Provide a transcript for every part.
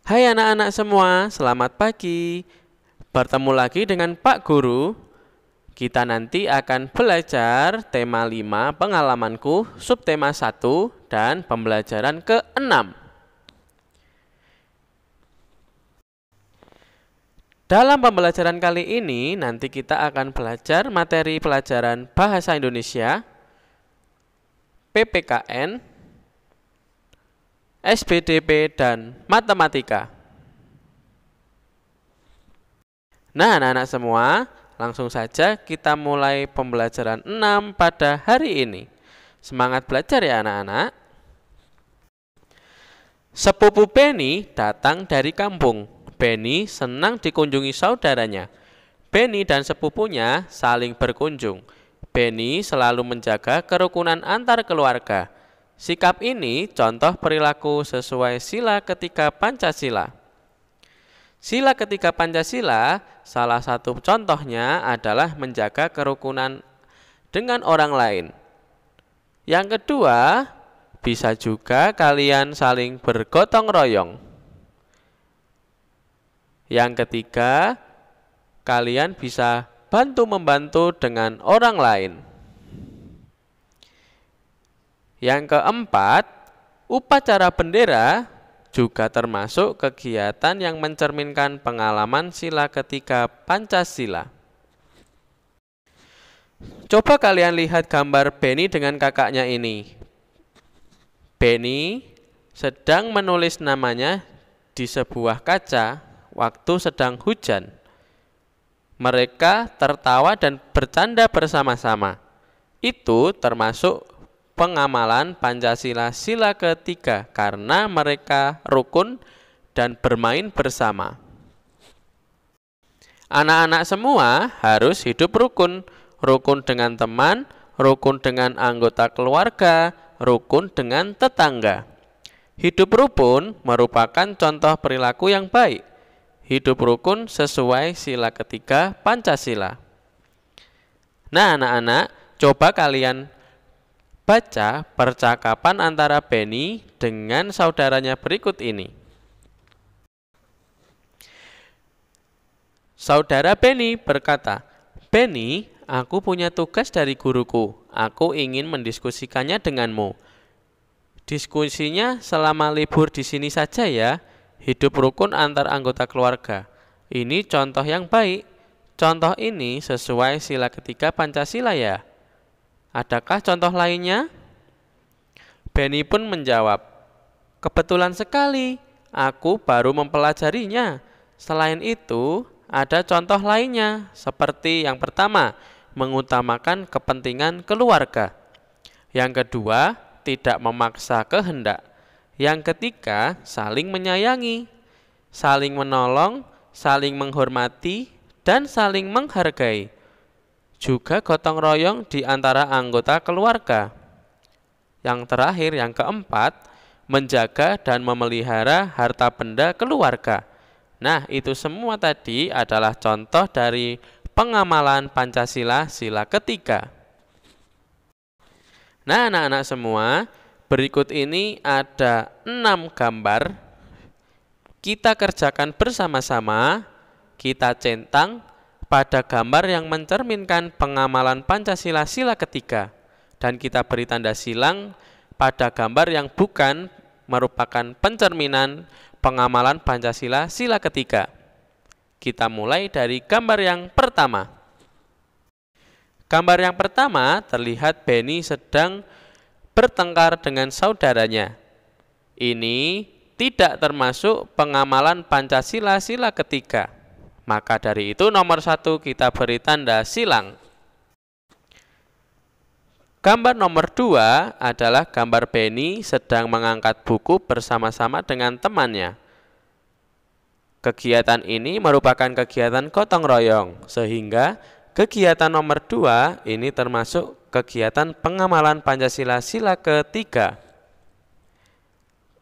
Hai anak-anak semua, selamat pagi. Bertemu lagi dengan Pak Guru. Kita nanti akan belajar tema 5 pengalamanku, subtema 1 dan pembelajaran ke-6. Dalam pembelajaran kali ini, nanti kita akan belajar materi pelajaran Bahasa Indonesia, PPKN, SBDP, dan Matematika. Nah, anak-anak semua, langsung saja kita mulai pembelajaran 6 pada hari ini. Semangat belajar ya anak-anak. Sepupu Benny datang dari kampung. Benny senang dikunjungi saudaranya. Benny dan sepupunya saling berkunjung. Benny selalu menjaga kerukunan antar keluarga. Sikap ini contoh perilaku sesuai sila ketiga Pancasila. Sila ketiga Pancasila, salah satu contohnya adalah menjaga kerukunan dengan orang lain. Yang kedua, bisa juga kalian saling bergotong royong. Yang ketiga, kalian bisa bantu-membantu dengan orang lain. Yang keempat, upacara bendera juga termasuk kegiatan yang mencerminkan pengalaman sila ketiga Pancasila. Coba kalian lihat gambar Benny dengan kakaknya ini. Benny sedang menulis namanya di sebuah kaca waktu sedang hujan. Mereka tertawa dan bercanda bersama-sama. Itu termasuk pengamalan Pancasila sila ketiga karena mereka rukun dan bermain bersama. Anak-anak semua harus hidup rukun. Rukun dengan teman, rukun dengan anggota keluarga, rukun dengan tetangga. Hidup rukun merupakan contoh perilaku yang baik. Hidup rukun sesuai sila ketiga Pancasila. Nah, anak-anak, coba kalian baca percakapan antara Benny dengan saudaranya berikut ini. Saudara Benny berkata, "Benny, aku punya tugas dari guruku. Aku ingin mendiskusikannya denganmu. Diskusinya selama libur di sini saja ya. Hidup rukun antar anggota keluarga. Ini contoh yang baik. Contoh ini sesuai sila ketiga Pancasila ya. Adakah contoh lainnya?" Benny pun menjawab, "Kebetulan sekali, aku baru mempelajarinya. Selain itu, ada contoh lainnya, seperti yang pertama, mengutamakan kepentingan keluarga. Yang kedua, tidak memaksa kehendak. Yang ketiga, saling menyayangi, saling menolong, saling menghormati, dan saling menghargai. Juga gotong royong di antara anggota keluarga. Yang terakhir, yang keempat, menjaga dan memelihara harta benda keluarga." Nah, itu semua tadi adalah contoh dari pengamalan Pancasila sila ketiga. Nah, anak-anak semua, berikut ini ada 6 gambar. Kita kerjakan bersama-sama, kita centang pada gambar yang mencerminkan pengamalan Pancasila sila ketiga. Dan kita beri tanda silang pada gambar yang bukan merupakan pencerminan pengamalan Pancasila sila ketiga. Kita mulai dari gambar yang pertama. Gambar yang pertama terlihat Benny sedang bertengkar dengan saudaranya. Ini tidak termasuk pengamalan Pancasila sila ketiga. Maka dari itu nomor 1 kita beri tanda silang. Gambar nomor 2 adalah gambar Benny sedang mengangkat buku bersama-sama dengan temannya. Kegiatan ini merupakan kegiatan gotong royong, sehingga kegiatan nomor 2 ini termasuk kegiatan pengamalan Pancasila sila ketiga.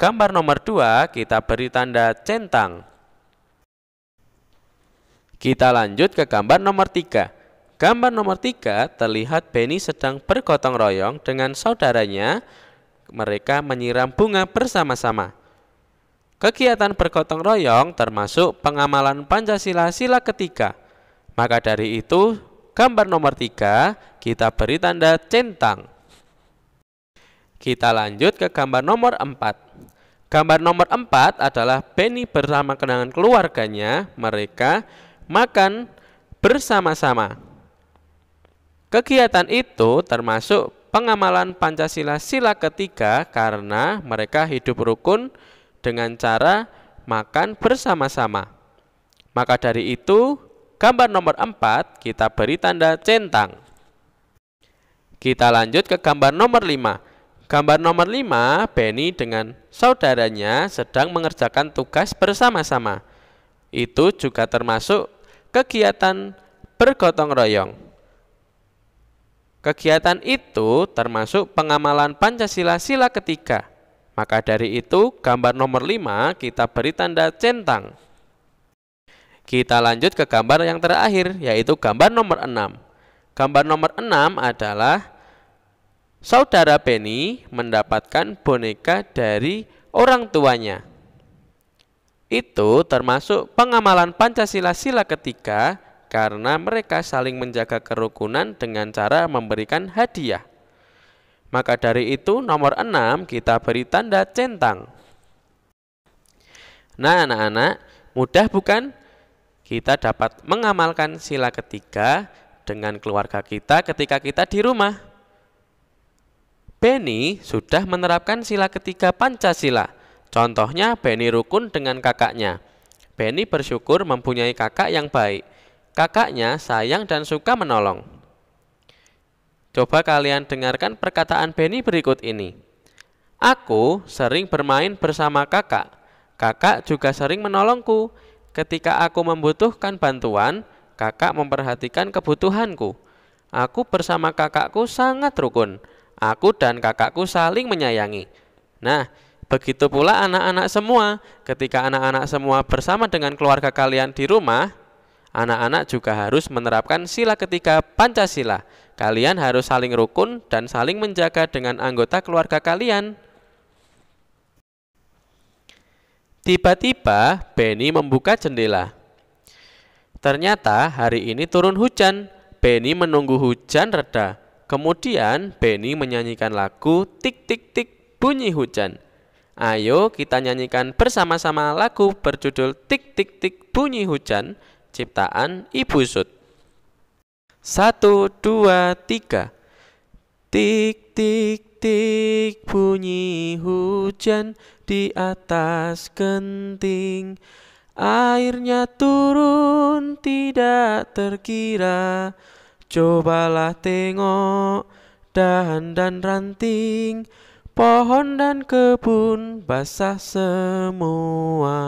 Gambar nomor 2 kita beri tanda centang. Kita lanjut ke gambar nomor 3. Gambar nomor 3 terlihat Benny sedang bergotong royong dengan saudaranya. Mereka menyiram bunga bersama-sama. Kegiatan bergotong royong termasuk pengamalan Pancasila sila ketiga. Maka dari itu, gambar nomor 3 kita beri tanda centang. Kita lanjut ke gambar nomor 4. Gambar nomor 4 adalah Benny bersama dengan keluarganya. Mereka makan bersama-sama. Kegiatan itu termasuk pengamalan Pancasila sila ketiga karena mereka hidup rukun dengan cara makan bersama-sama. Maka dari itu, gambar nomor 4 kita beri tanda centang. Kita lanjut ke gambar nomor 5. Gambar nomor 5, Benny dengan saudaranya sedang mengerjakan tugas bersama-sama. Itu juga termasuk kegiatan bergotong royong. Kegiatan itu termasuk pengamalan Pancasila sila ketiga. Maka dari itu, gambar nomor 5 kita beri tanda centang. Kita lanjut ke gambar yang terakhir, yaitu gambar nomor 6. Gambar nomor 6 adalah saudara Benny mendapatkan boneka dari orang tuanya. Itu termasuk pengamalan Pancasila sila ketiga karena mereka saling menjaga kerukunan dengan cara memberikan hadiah. Maka dari itu nomor 6 kita beri tanda centang. Nah anak-anak, mudah bukan? Kita dapat mengamalkan sila ketiga dengan keluarga kita ketika kita di rumah. Benny sudah menerapkan sila ketiga Pancasila. Contohnya Benny rukun dengan kakaknya. Benny bersyukur mempunyai kakak yang baik. Kakaknya sayang dan suka menolong. Coba kalian dengarkan perkataan Benny berikut ini. Aku sering bermain bersama kakak. Kakak juga sering menolongku. Ketika aku membutuhkan bantuan, kakak memperhatikan kebutuhanku. Aku bersama kakakku sangat rukun. Aku dan kakakku saling menyayangi. Nah, begitu pula anak-anak semua. Ketika anak-anak semua bersama dengan keluarga kalian di rumah, anak-anak juga harus menerapkan sila ketiga Pancasila. Kalian harus saling rukun dan saling menjaga dengan anggota keluarga kalian. Tiba-tiba Benny membuka jendela. Ternyata hari ini turun hujan. Benny menunggu hujan reda. Kemudian Benny menyanyikan lagu Tik Tik Tik Bunyi Hujan. Ayo kita nyanyikan bersama-sama lagu berjudul Tik Tik Tik Bunyi Hujan ciptaan Ibu Sud. 1, 2, 3. Tik tik tik bunyi hujan di atas genting. Airnya turun tidak terkira. Cobalah tengok dahan dan ranting, pohon dan kebun basah semua.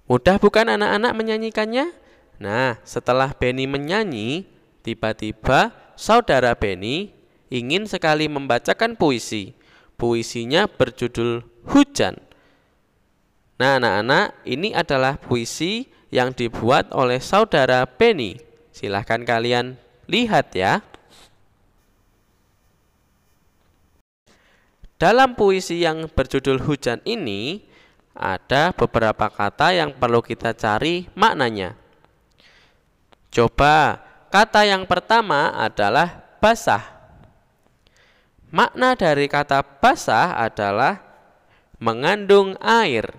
Mudah bukan anak-anak menyanyikannya? Nah, setelah Benny menyanyi, tiba-tiba saudara Benny ingin sekali membacakan puisi. Puisinya berjudul Hujan. Nah, anak-anak, ini adalah puisi yang dibuat oleh saudara Benny. Silahkan kalian lihat ya. Dalam puisi yang berjudul Hujan ini, ada beberapa kata yang perlu kita cari maknanya. Coba, kata yang pertama adalah basah. Makna dari kata basah adalah mengandung air.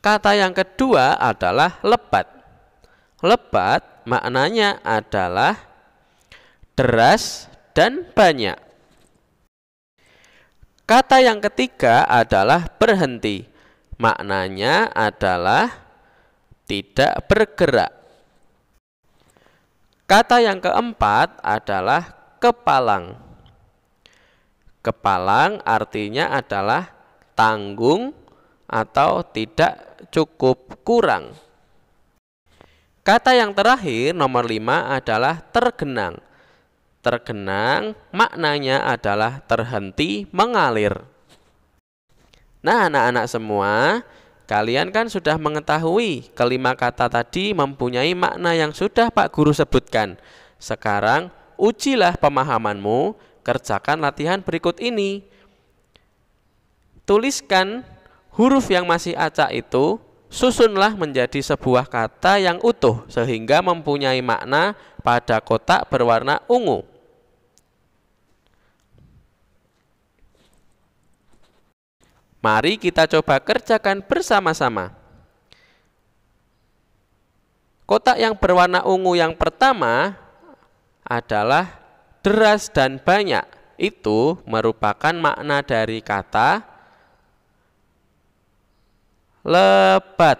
Kata yang kedua adalah lebat. Lebat maknanya adalah deras dan banyak. Kata yang ketiga adalah berhenti. Maknanya adalah tidak bergerak. Kata yang keempat adalah kepalang. Kepalang artinya adalah tanggung atau tidak cukup kurang. Kata yang terakhir nomor 5 adalah tergenang. Tergenang maknanya adalah terhenti mengalir. Nah anak-anak semua, kalian kan sudah mengetahui kelima kata tadi mempunyai makna yang sudah Pak Guru sebutkan. Sekarang ujilah pemahamanmu, kerjakan latihan berikut ini. tuliskan huruf yang masih acak itu, susunlah menjadi sebuah kata yang utuh sehingga mempunyai makna pada kotak berwarna ungu. Mari kita coba kerjakan bersama-sama. Kotak yang berwarna ungu yang pertama adalah deras dan banyak. Itu merupakan makna dari kata lebat.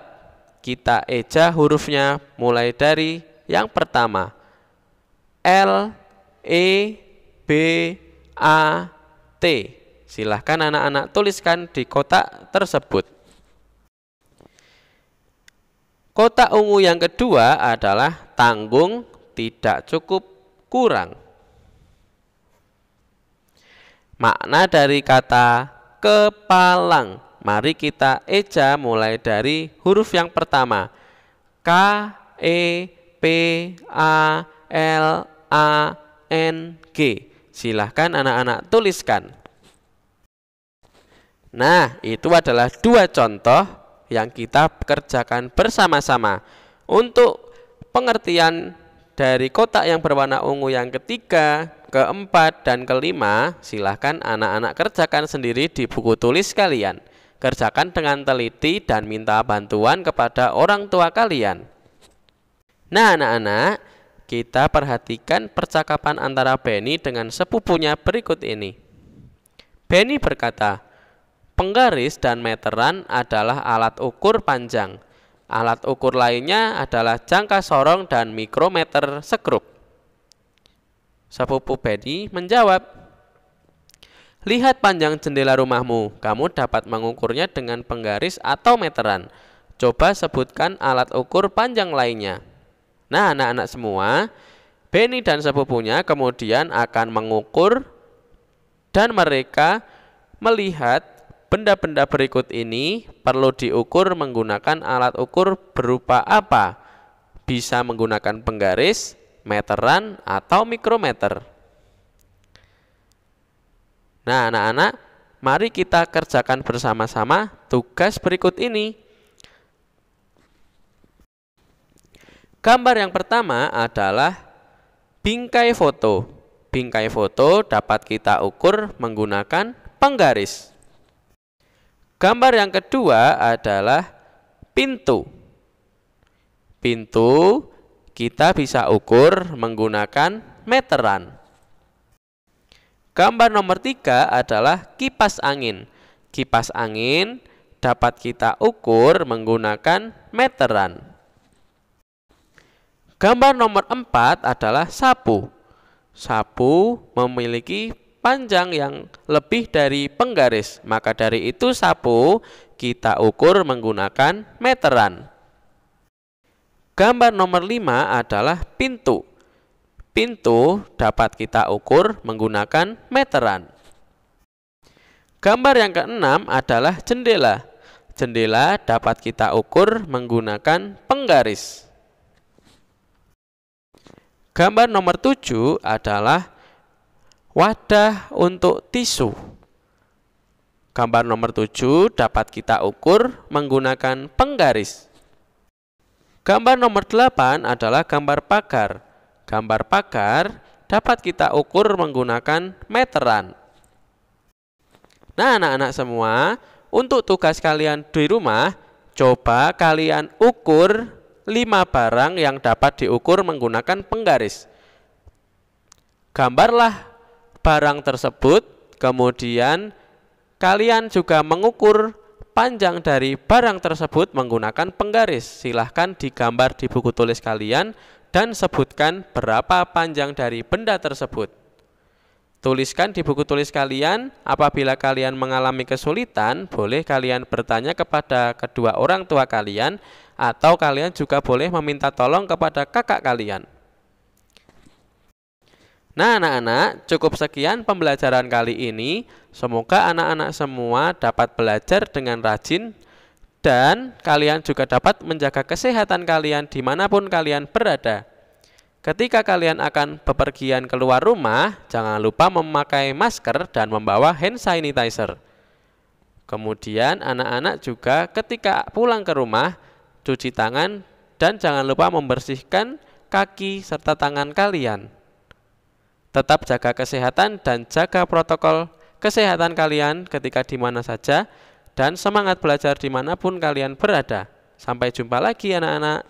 Kita eja hurufnya mulai dari yang pertama. L, E, B, A, T. Silahkan anak-anak tuliskan di kotak tersebut. Kotak ungu yang kedua adalah tanggung, tidak cukup, kurang. Makna dari kata kepalang. Mari kita eja mulai dari huruf yang pertama. K, E, P, A, L, A, N, G. Silahkan anak-anak tuliskan. Nah, itu adalah dua contoh yang kita kerjakan bersama-sama. Untuk pengertian dari kotak yang berwarna ungu yang ketiga, keempat, dan kelima, silahkan anak-anak kerjakan sendiri di buku tulis kalian. Kerjakan dengan teliti dan minta bantuan kepada orang tua kalian. Nah anak-anak, kita perhatikan percakapan antara Benny dengan sepupunya berikut ini. Benny berkata, penggaris dan meteran adalah alat ukur panjang. Alat ukur lainnya adalah jangka sorong dan mikrometer sekrup. Sepupu Benny menjawab, lihat panjang jendela rumahmu, kamu dapat mengukurnya dengan penggaris atau meteran. Coba sebutkan alat ukur panjang lainnya. Nah anak-anak semua, Benny dan sepupunya kemudian akan mengukur dan mereka melihat benda-benda berikut ini perlu diukur menggunakan alat ukur berupa apa? Bisa menggunakan penggaris, meteran, atau mikrometer. Nah anak-anak, mari kita kerjakan bersama-sama tugas berikut ini. Gambar yang pertama adalah bingkai foto. Bingkai foto dapat kita ukur menggunakan penggaris. Gambar yang kedua adalah pintu. Pintu kita bisa ukur menggunakan meteran. Gambar nomor 3 adalah kipas angin. Kipas angin dapat kita ukur menggunakan meteran. Gambar nomor 4 adalah sapu. Sapu memiliki panjang yang lebih dari penggaris, maka dari itu sapu kita ukur menggunakan meteran. Gambar nomor 5 adalah pintu. Pintu dapat kita ukur menggunakan meteran. Gambar yang keenam adalah jendela. Jendela dapat kita ukur menggunakan penggaris. Gambar nomor 7 adalah wadah untuk tisu. Gambar nomor 7 dapat kita ukur menggunakan penggaris. Gambar nomor 8 adalah gambar pagar. Gambar pagar dapat kita ukur menggunakan meteran. Nah anak-anak semua, untuk tugas kalian di rumah, coba kalian ukur 5 barang yang dapat diukur menggunakan penggaris. Gambarlah barang tersebut, kemudian kalian juga mengukur panjang dari barang tersebut menggunakan penggaris. Silahkan digambar di buku tulis kalian dan sebutkan berapa panjang dari benda tersebut. Tuliskan di buku tulis kalian. Apabila kalian mengalami kesulitan, boleh kalian bertanya kepada kedua orang tua kalian, atau kalian juga boleh meminta tolong kepada kakak kalian. Nah anak-anak, cukup sekian pembelajaran kali ini. Semoga anak-anak semua dapat belajar dengan rajin dan kalian juga dapat menjaga kesehatan kalian dimanapun kalian berada. Ketika kalian akan bepergian keluar rumah, jangan lupa memakai masker dan membawa hand sanitizer. Kemudian anak-anak juga ketika pulang ke rumah, cuci tangan dan jangan lupa membersihkan kaki serta tangan kalian. Tetap jaga kesehatan dan jaga protokol kesehatan kalian ketika di mana saja, dan semangat belajar dimanapun kalian berada. Sampai jumpa lagi anak-anak.